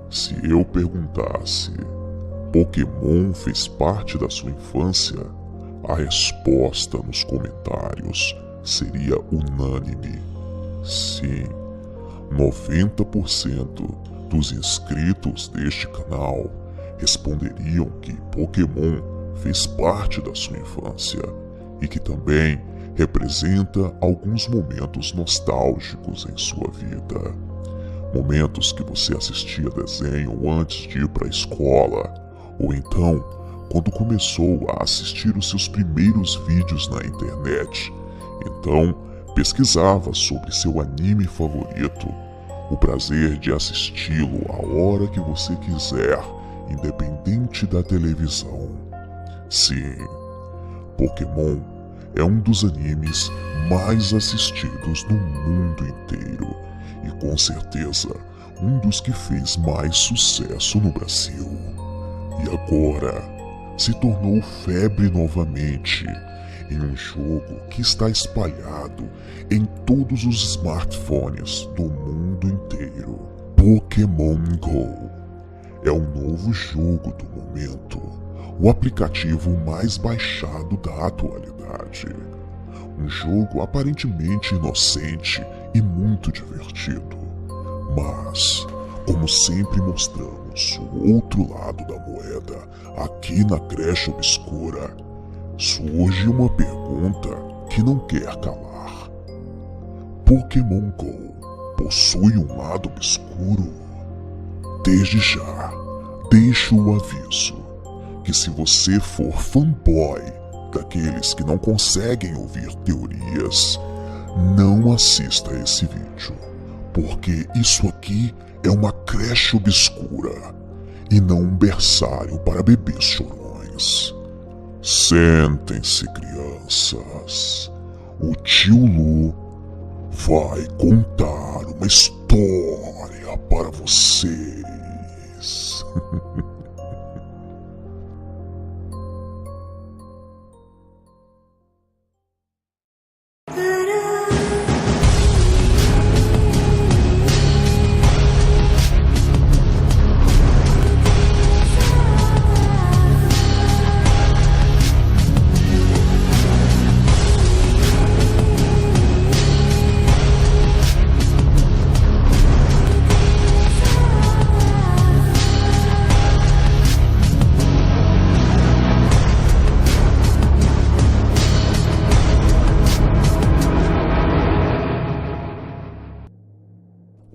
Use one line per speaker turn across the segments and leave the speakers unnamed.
Se eu perguntasse, Pokémon fez parte da sua infância? A resposta nos comentários seria unânime. Sim, 90% dos inscritos deste canal responderiam que Pokémon fez parte da sua infância e que também representa alguns momentos nostálgicos em sua vida. Momentos que você assistia desenho antes de ir para a escola, ou então quando começou a assistir os seus primeiros vídeos na internet. Então pesquisava sobre seu anime favorito, o prazer de assisti-lo a hora que você quiser, independente da televisão. Sim, Pokémon é um dos animes mais assistidos no mundo inteiro e com certeza um dos que fez mais sucesso no Brasil. E agora se tornou febre novamente em um jogo que está espalhado em todos os smartphones do mundo inteiro. Pokémon Go é o novo jogo do momento, o aplicativo mais baixado da atualidade. Um jogo aparentemente inocente e muito divertido, mas, como sempre mostramos o outro lado da moeda aqui na Creche Obscura, surge uma pergunta que não quer calar. Pokémon Go possui um lado obscuro? Desde já, deixo o aviso que se você for fanboy daqueles que não conseguem ouvir teorias, não assista esse vídeo, porque isso aqui é uma creche obscura e não um berçário para bebês chorões. Sentem-se, crianças. O tio Lu vai contar uma história para vocês.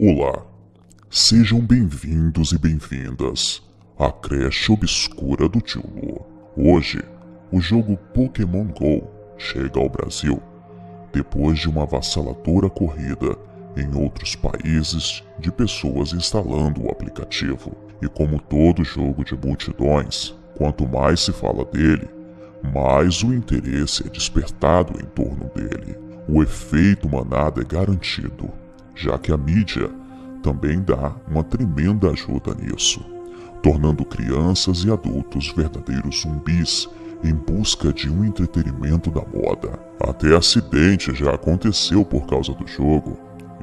Olá, sejam bem-vindos e bem-vindas à Creche Obscura do Tio Lu. Hoje, o jogo Pokémon Go chega ao Brasil, depois de uma avassaladora corrida em outros países de pessoas instalando o aplicativo. E como todo jogo de multidões, quanto mais se fala dele, mais o interesse é despertado em torno dele. O efeito manada é garantido, já que a mídia também dá uma tremenda ajuda nisso, tornando crianças e adultos verdadeiros zumbis em busca de um entretenimento da moda. Até acidente já aconteceu por causa do jogo,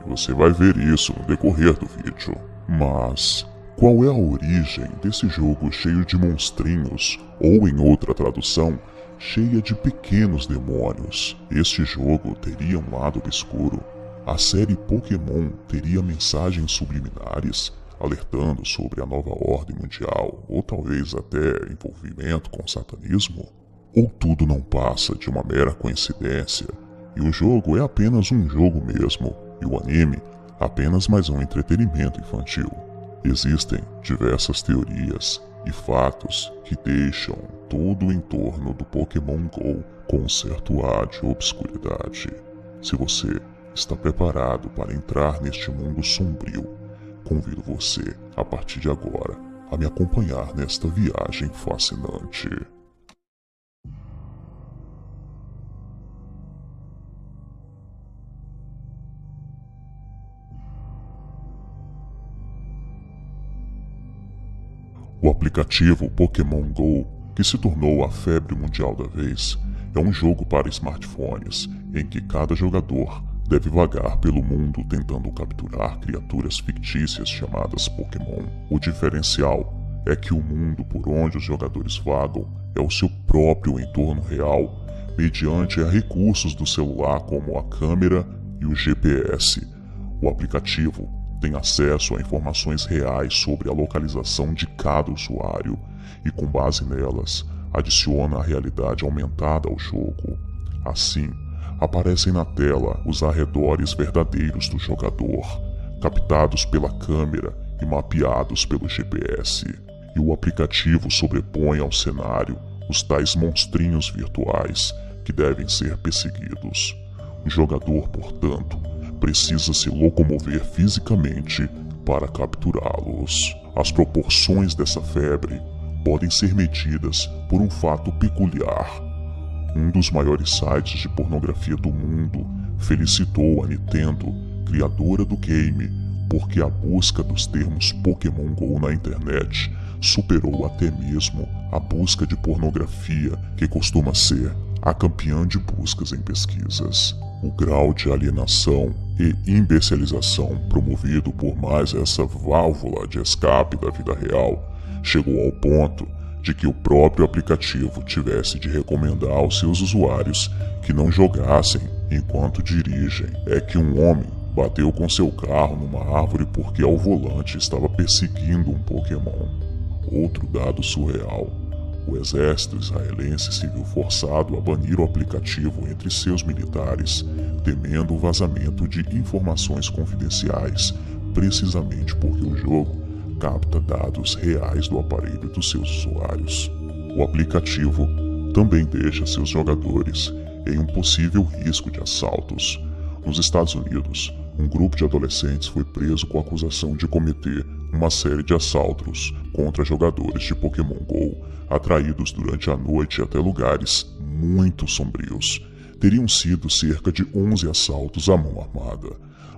e você vai ver isso no decorrer do vídeo. Mas qual é a origem desse jogo cheio de monstrinhos, ou em outra tradução, cheia de pequenos demônios? Este jogo teria um lado obscuro? A série Pokémon teria mensagens subliminares alertando sobre a nova ordem mundial, ou talvez até envolvimento com o satanismo? Ou tudo não passa de uma mera coincidência e o jogo é apenas um jogo mesmo e o anime apenas mais um entretenimento infantil? Existem diversas teorias e fatos que deixam todo o entorno do Pokémon Go com um certo ar de obscuridade. Se você está preparado para entrar neste mundo sombrio, convido você, a partir de agora, a me acompanhar nesta viagem fascinante. O aplicativo Pokémon Go, que se tornou a febre mundial da vez, é um jogo para smartphones em que cada jogador deve vagar pelo mundo tentando capturar criaturas fictícias chamadas Pokémon. O diferencial é que o mundo por onde os jogadores vagam é o seu próprio entorno real, mediante recursos do celular como a câmera e o GPS. O aplicativo tem acesso a informações reais sobre a localização de cada usuário e, com base nelas, adiciona a realidade aumentada ao jogo. Assim, aparecem na tela os arredores verdadeiros do jogador, captados pela câmera e mapeados pelo GPS. E o aplicativo sobrepõe ao cenário os tais monstrinhos virtuais que devem ser perseguidos. O jogador, portanto, precisa se locomover fisicamente para capturá-los. As proporções dessa febre podem ser medidas por um fato peculiar. Um dos maiores sites de pornografia do mundo felicitou a Nintendo, criadora do game, porque a busca dos termos Pokémon GO na internet superou até mesmo a busca de pornografia, que costuma ser a campeã de buscas em pesquisas. O grau de alienação e imbecilização promovido por mais essa válvula de escape da vida real chegou ao ponto de que o próprio aplicativo tivesse de recomendar aos seus usuários que não jogassem enquanto dirigem. É que um homem bateu com seu carro numa árvore porque ao volante estava perseguindo um Pokémon. Outro dado surreal: o exército israelense se viu forçado a banir o aplicativo entre seus militares, temendo o vazamento de informações confidenciais, precisamente porque o jogo capta dados reais do aparelho dos seus usuários. O aplicativo também deixa seus jogadores em um possível risco de assaltos. Nos Estados Unidos, um grupo de adolescentes foi preso com a acusação de cometer uma série de assaltos contra jogadores de Pokémon GO, atraídos durante a noite até lugares muito sombrios. Teriam sido cerca de 11 assaltos à mão armada.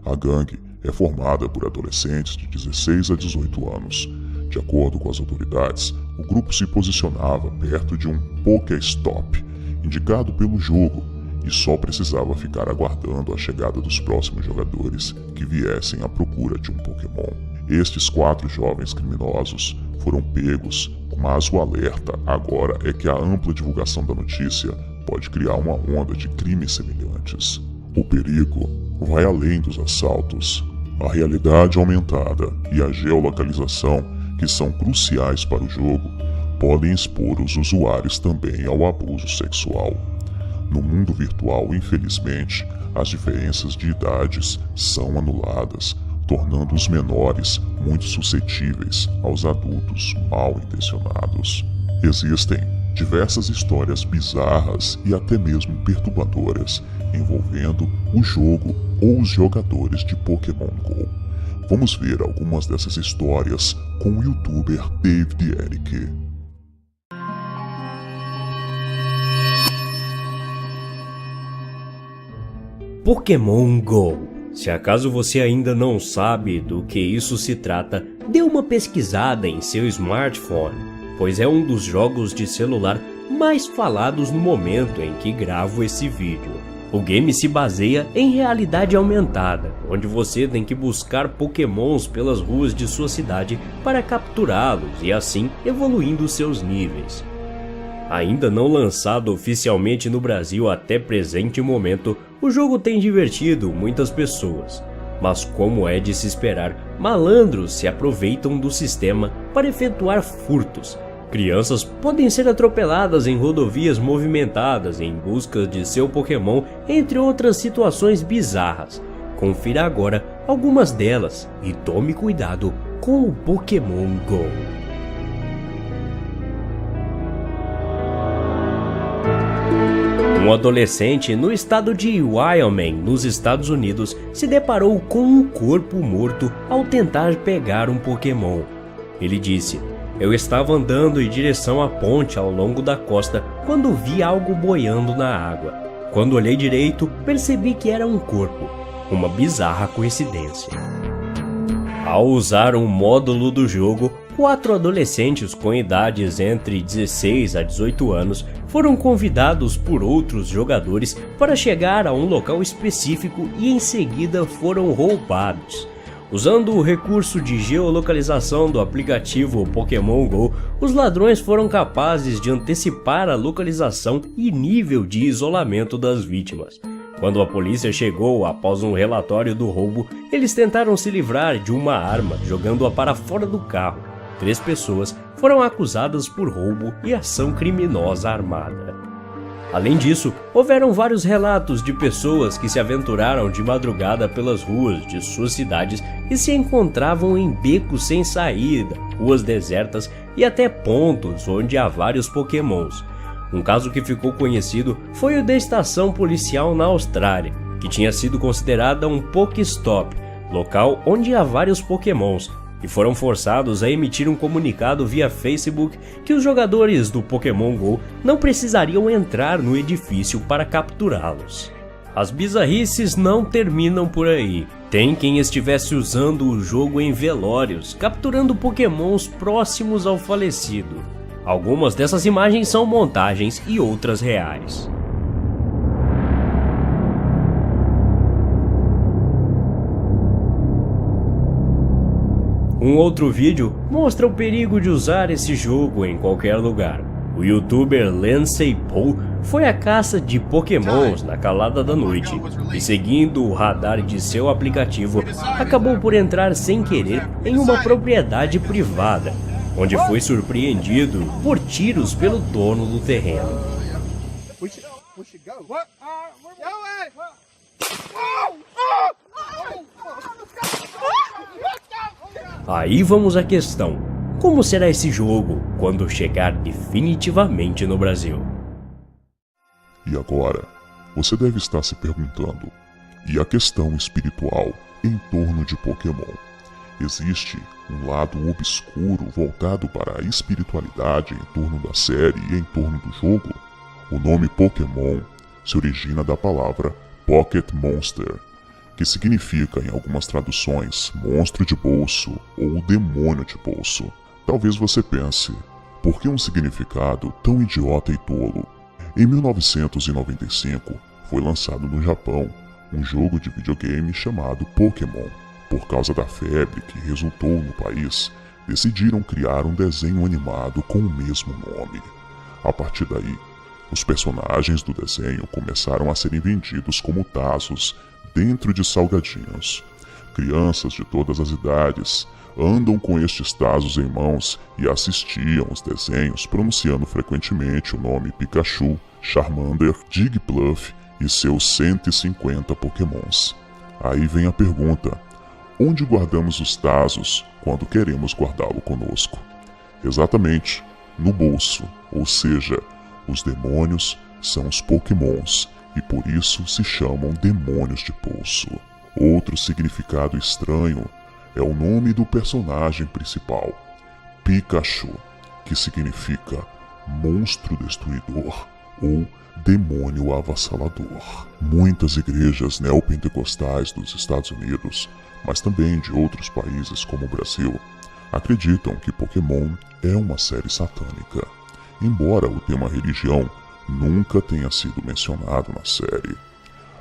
A gangue é formada por adolescentes de 16 a 18 anos. De acordo com as autoridades, o grupo se posicionava perto de um Pokéstop, indicado pelo jogo, e só precisava ficar aguardando a chegada dos próximos jogadores que viessem à procura de um Pokémon. Estes 4 jovens criminosos foram pegos, mas o alerta agora é que a ampla divulgação da notícia pode criar uma onda de crimes semelhantes. O perigo vai além dos assaltos. A realidade aumentada e a geolocalização, que são cruciais para o jogo, podem expor os usuários também ao abuso sexual. No mundo virtual, infelizmente, as diferenças de idades são anuladas, tornando os menores muito suscetíveis aos adultos mal intencionados. Existem diversas histórias bizarras e até mesmo perturbadoras envolvendo o jogo ou os jogadores de Pokémon GO. Vamos ver algumas dessas histórias com o youtuber David Eric.
Pokémon GO. Se acaso você ainda não sabe do que isso se trata, dê uma pesquisada em seu smartphone, pois é um dos jogos de celular mais falados no momento em que gravo esse vídeo. O game se baseia em realidade aumentada, onde você tem que buscar Pokémons pelas ruas de sua cidade para capturá-los e assim evoluindo seus níveis. Ainda não lançado oficialmente no Brasil até presente momento, o jogo tem divertido muitas pessoas, mas como é de se esperar, malandros se aproveitam do sistema para efetuar furtos. Crianças podem ser atropeladas em rodovias movimentadas em busca de seu Pokémon, entre outras situações bizarras. Confira agora algumas delas e tome cuidado com o Pokémon GO. Um adolescente no estado de Wyoming, nos Estados Unidos, se deparou com um corpo morto ao tentar pegar um Pokémon. Ele disse: "Eu estava andando em direção à ponte ao longo da costa quando vi algo boiando na água. Quando olhei direito, percebi que era um corpo. Uma bizarra coincidência." Ao usar um módulo do jogo, 4 adolescentes com idades entre 16 a 18 anos foram convidados por outros jogadores para chegar a um local específico e em seguida foram roubados. Usando o recurso de geolocalização do aplicativo Pokémon Go, os ladrões foram capazes de antecipar a localização e nível de isolamento das vítimas. Quando a polícia chegou após um relatório do roubo, eles tentaram se livrar de uma arma, jogando-a para fora do carro. 3 pessoas foram acusadas por roubo e ação criminosa armada. Além disso, houveram vários relatos de pessoas que se aventuraram de madrugada pelas ruas de suas cidades e se encontravam em becos sem saída, ruas desertas e até pontos onde há vários Pokémons. Um caso que ficou conhecido foi o da estação policial na Austrália, que tinha sido considerada um Pokéstop, local onde há vários Pokémons, e foram forçados a emitir um comunicado via Facebook que os jogadores do Pokémon Go não precisariam entrar no edifício para capturá-los. As bizarrices não terminam por aí. Tem quem estivesse usando o jogo em velórios, capturando Pokémons próximos ao falecido. Algumas dessas imagens são montagens e outras reais. Um outro vídeo mostra o perigo de usar esse jogo em qualquer lugar. O youtuber Lindsay Paul foi à caça de Pokémons na calada da noite e, seguindo o radar de seu aplicativo, acabou por entrar sem querer em uma propriedade privada, onde foi surpreendido por tiros pelo dono do terreno. Aí vamos à questão: como será esse jogo quando chegar definitivamente no Brasil?
E agora, você deve estar se perguntando, e a questão espiritual em torno de Pokémon? Existe um lado obscuro voltado para a espiritualidade em torno da série e em torno do jogo? O nome Pokémon se origina da palavra Pocket Monster, que significa, em algumas traduções, monstro de bolso ou demônio de bolso. Talvez você pense, por que um significado tão idiota e tolo? Em 1995, foi lançado no Japão um jogo de videogame chamado Pokémon. Por causa da febre que resultou no país, decidiram criar um desenho animado com o mesmo nome. A partir daí, os personagens do desenho começaram a serem vendidos como tazos dentro de salgadinhos. Crianças de todas as idades andam com estes tazos em mãos e assistiam os desenhos pronunciando frequentemente o nome Pikachu, Charmander, Jigglypuff e seus 150 Pokémons. Aí vem a pergunta: onde guardamos os tazos quando queremos guardá-lo conosco? Exatamente, no bolso, ou seja, os demônios são os Pokémons e por isso se chamam demônios de bolso. Outro significado estranho é o nome do personagem principal, Pikachu, que significa monstro destruidor ou demônio avassalador. Muitas igrejas neopentecostais dos Estados Unidos, mas também de outros países como o Brasil, acreditam que Pokémon é uma série satânica, embora o tema religião nunca tenha sido mencionado na série.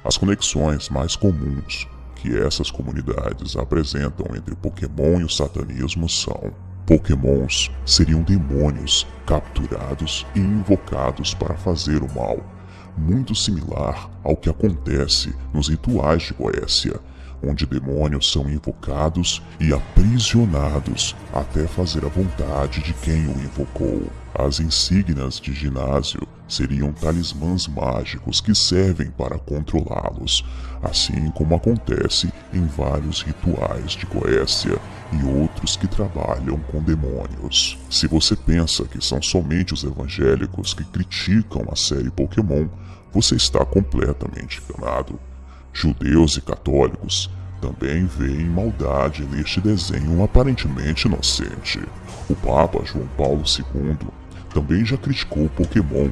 As conexões mais comuns que essas comunidades apresentam entre Pokémon e o satanismo são: Pokémons seriam demônios capturados e invocados para fazer o mal, muito similar ao que acontece nos rituais de Goécia, onde demônios são invocados e aprisionados até fazer a vontade de quem o invocou. As insígnias de ginásio seriam talismãs mágicos que servem para controlá-los, assim como acontece em vários rituais de Goécia e outros que trabalham com demônios. Se você pensa que são somente os evangélicos que criticam a série Pokémon, você está completamente enganado. Judeus e católicos também veem maldade neste desenho aparentemente inocente. O Papa João Paulo II também já criticou Pokémon,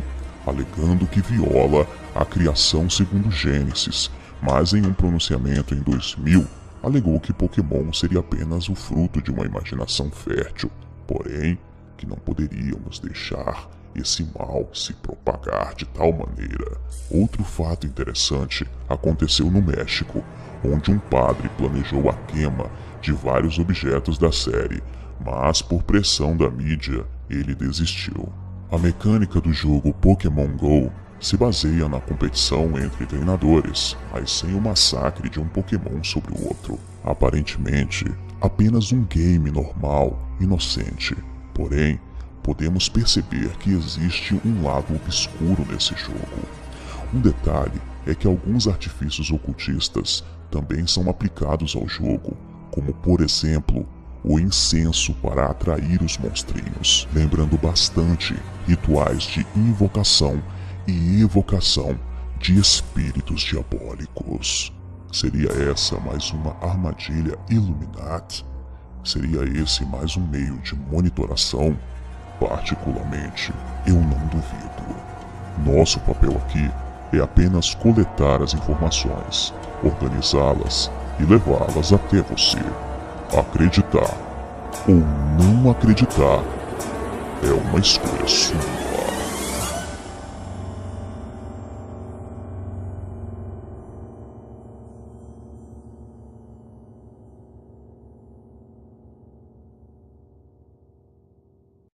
alegando que viola a criação segundo Gênesis, mas em um pronunciamento em 2000, alegou que Pokémon seria apenas o fruto de uma imaginação fértil, porém que não poderíamos deixar esse mal se propagar de tal maneira. Outro fato interessante aconteceu no México, onde um padre planejou a queima de vários objetos da série, mas por pressão da mídia, ele desistiu. A mecânica do jogo Pokémon GO se baseia na competição entre treinadores, mas sem o massacre de um Pokémon sobre o outro. Aparentemente, apenas um game normal, inocente. Porém, podemos perceber que existe um lado obscuro nesse jogo. Um detalhe é que alguns artifícios ocultistas também são aplicados ao jogo, como por exemplo, o incenso para atrair os monstrinhos, lembrando bastante rituais de invocação e evocação de espíritos diabólicos. Seria essa mais uma armadilha Illuminati? Seria esse mais um meio de monitoração? Particularmente, eu não duvido. Nosso papel aqui é apenas coletar as informações, organizá-las e levá-las até você. Acreditar ou não acreditar é uma escolha sua.